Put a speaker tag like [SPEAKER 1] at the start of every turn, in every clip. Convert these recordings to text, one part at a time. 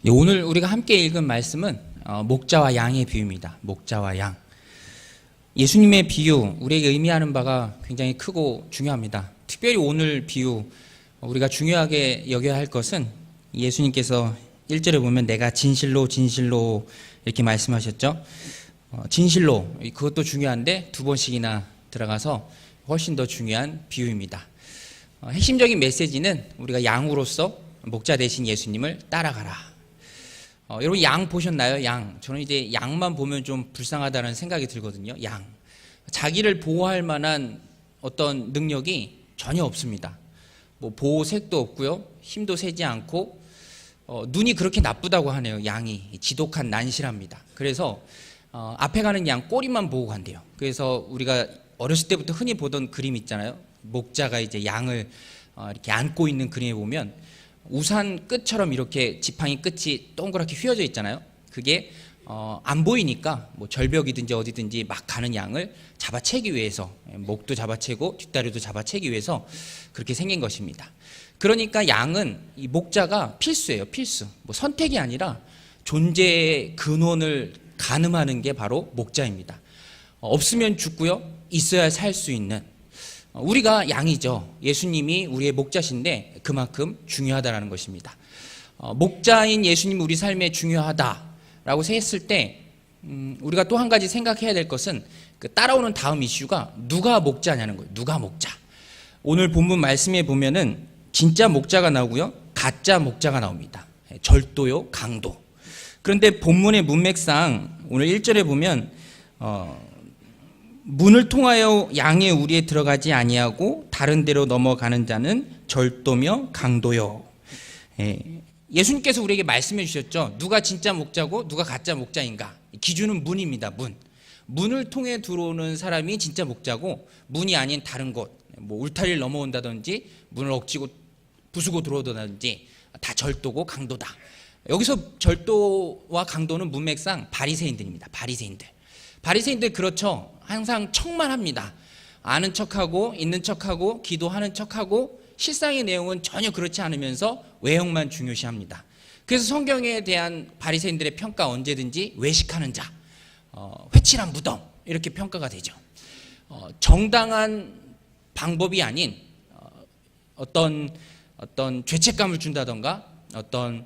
[SPEAKER 1] 네, 오늘 우리가 함께 읽은 말씀은 목자와 양의 비유입니다. 목자와 양. 예수님의 비유, 우리에게 의미하는 바가 굉장히 크고 중요합니다. 특별히 오늘 비유, 우리가 중요하게 여겨야 할 것은 예수님께서 1절에 보면 내가 진실로 진실로 이렇게 말씀하셨죠. 진실로, 그것도 중요한데 두 번씩이나 들어가서 훨씬 더 중요한 비유입니다. 핵심적인 메시지는 우리가 양으로서 목자 대신 예수님을 따라가라. 여러분 양 보셨나요? 양. 저는 이제 양만 보면 좀 불쌍하다는 생각이 들거든요. 양. 자기를 보호할 만한 어떤 능력이 전혀 없습니다. 뭐 보호색도 없고요. 힘도 세지 않고 눈이 그렇게 나쁘다고 하네요. 양이 지독한 난실합니다. 그래서 앞에 가는 양 꼬리만 보고 간대요. 그래서 우리가 어렸을 때부터 흔히 보던 그림 있잖아요. 목자가 이제 양을 이렇게 안고 있는 그림에 보면 우산 끝처럼 이렇게 지팡이 끝이 동그랗게 휘어져 있잖아요. 그게 안 보이니까 뭐 절벽이든지 어디든지 막 가는 양을 잡아채기 위해서, 목도 잡아채고 뒷다리도 잡아채기 위해서 그렇게 생긴 것입니다. 그러니까 양은 이 목자가 필수예요. 필수. 뭐 선택이 아니라 존재의 근원을 가늠하는 게 바로 목자입니다. 없으면 죽고요, 있어야 살 수 있는, 우리가 양이죠. 예수님이 우리의 목자신데 그만큼 중요하다라는 것입니다. 목자인 예수님 우리 삶에 중요하다라고 했을 때 우리가 또 한 가지 생각해야 될 것은 그 따라오는 다음 이슈가 누가 목자냐는 거예요. 누가 목자. 오늘 본문 말씀에 보면은 진짜 목자가 나오고요, 가짜 목자가 나옵니다. 절도요, 강도. 그런데 본문의 문맥상 오늘 1절에 보면 문을 통하여 양의 우리에 들어가지 아니하고 다른 데로 넘어가는 자는 절도며 강도요. 예수님께서 우리에게 말씀해 주셨죠. 누가 진짜 목자고 누가 가짜 목자인가. 기준은 문입니다. 문. 문을 통해 들어오는 사람이 진짜 목자고, 문이 아닌 다른 곳, 뭐 울타리를 넘어온다든지 문을 억지고 부수고 들어오든지 다 절도고 강도다. 여기서 절도와 강도는 문맥상 바리새인들입니다. 바리새인들 그렇죠. 항상 척만 합니다. 아는 척하고 있는 척하고 기도하는 척하고 실상의 내용은 전혀 그렇지 않으면서 외형만 중요시합니다. 그래서 성경에 대한 바리새인들의 평가 언제든지 외식하는 자, 회칠한 무덤, 이렇게 평가가 되죠. 정당한 방법이 아닌 어떤 죄책감을 준다던가 어떤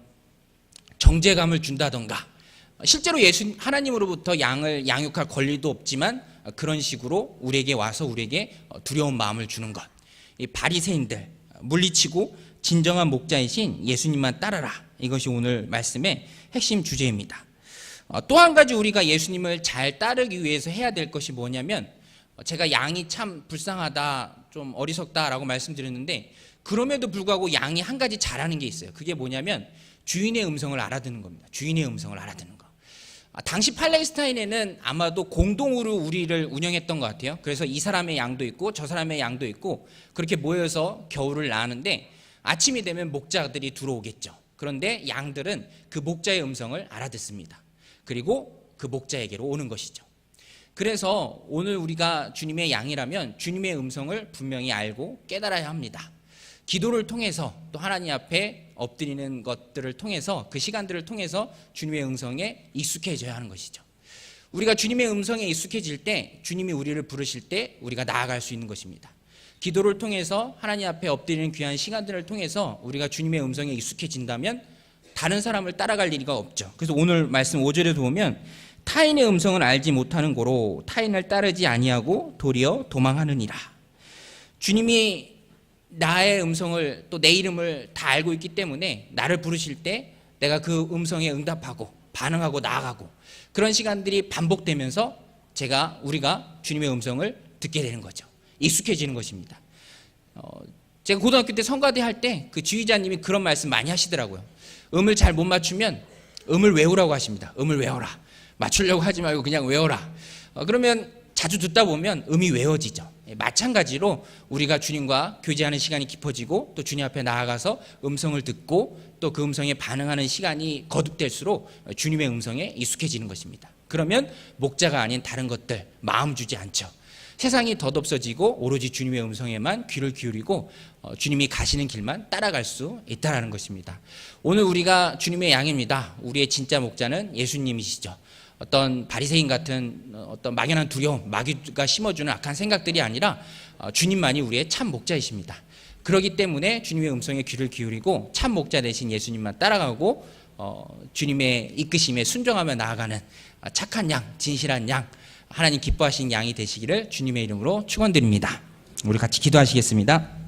[SPEAKER 1] 정죄감을 준다던가, 실제로 하나님으로부터 양을 양육할 권리도 없지만 그런 식으로 우리에게 와서 우리에게 두려운 마음을 주는 것. 이 바리새인들 물리치고 진정한 목자이신 예수님만 따라라. 이것이 오늘 말씀의 핵심 주제입니다. 또 한 가지 우리가 예수님을 잘 따르기 위해서 해야 될 것이 뭐냐면, 제가 양이 참 불쌍하다, 좀 어리석다라고 말씀드렸는데, 그럼에도 불구하고 양이 한 가지 잘하는 게 있어요. 그게 뭐냐면 주인의 음성을 알아듣는 겁니다. 주인의 음성을 알아듣는 거. 당시 팔레스타인에는 아마도 공동으로 우리를 운영했던 것 같아요. 그래서 이 사람의 양도 있고 저 사람의 양도 있고 그렇게 모여서 겨울을 나는데 아침이 되면 목자들이 들어오겠죠. 그런데 양들은 그 목자의 음성을 알아듣습니다. 그리고 그 목자에게로 오는 것이죠. 그래서 오늘 우리가 주님의 양이라면 주님의 음성을 분명히 알고 깨달아야 합니다. 기도를 통해서 또 하나님 앞에 엎드리는 것들을 통해서, 그 시간들을 통해서 주님의 음성에 익숙해져야 하는 것이죠. 우리가 주님의 음성에 익숙해질 때, 주님이 우리를 부르실 때 우리가 나아갈 수 있는 것입니다. 기도를 통해서 하나님 앞에 엎드리는 귀한 시간들을 통해서 우리가 주님의 음성에 익숙해진다면 다른 사람을 따라갈 일이 없죠. 그래서 오늘 말씀 5절에 보면 타인의 음성을 알지 못하는 고로 타인을 따르지 아니하고 도리어 도망하느니라. 주님이 나의 음성을, 또 내 이름을 다 알고 있기 때문에 나를 부르실 때 내가 그 음성에 응답하고 반응하고 나아가고, 그런 시간들이 반복되면서 우리가 주님의 음성을 듣게 되는 거죠. 익숙해지는 것입니다. 제가 고등학교 때 성가대 할 때 그 지휘자님이 그런 말씀 많이 하시더라고요. 음을 잘 못 맞추면 음을 외우라고 하십니다. 음을 외워라. 맞추려고 하지 말고 그냥 외워라. 그러면 자주 듣다 보면 음이 외워지죠. 마찬가지로 우리가 주님과 교제하는 시간이 깊어지고 또 주님 앞에 나아가서 음성을 듣고 또 그 음성에 반응하는 시간이 거듭될수록 주님의 음성에 익숙해지는 것입니다. 그러면 목자가 아닌 다른 것들 마음 주지 않죠. 세상이 덧없어지고 오로지 주님의 음성에만 귀를 기울이고 주님이 가시는 길만 따라갈 수 있다는 것입니다. 오늘 우리가 주님의 양입니다. 우리의 진짜 목자는 예수님이시죠. 어떤 바리새인 같은 어떤 막연한 두려움, 마귀가 심어주는 악한 생각들이 아니라 주님만이 우리의 참 목자이십니다. 그렇기 때문에 주님의 음성에 귀를 기울이고 참 목자 되신 예수님만 따라가고 주님의 이끄심에 순종하며 나아가는 착한 양, 진실한 양, 하나님 기뻐하시는 양이 되시기를 주님의 이름으로 축원드립니다. 우리 같이 기도하시겠습니다.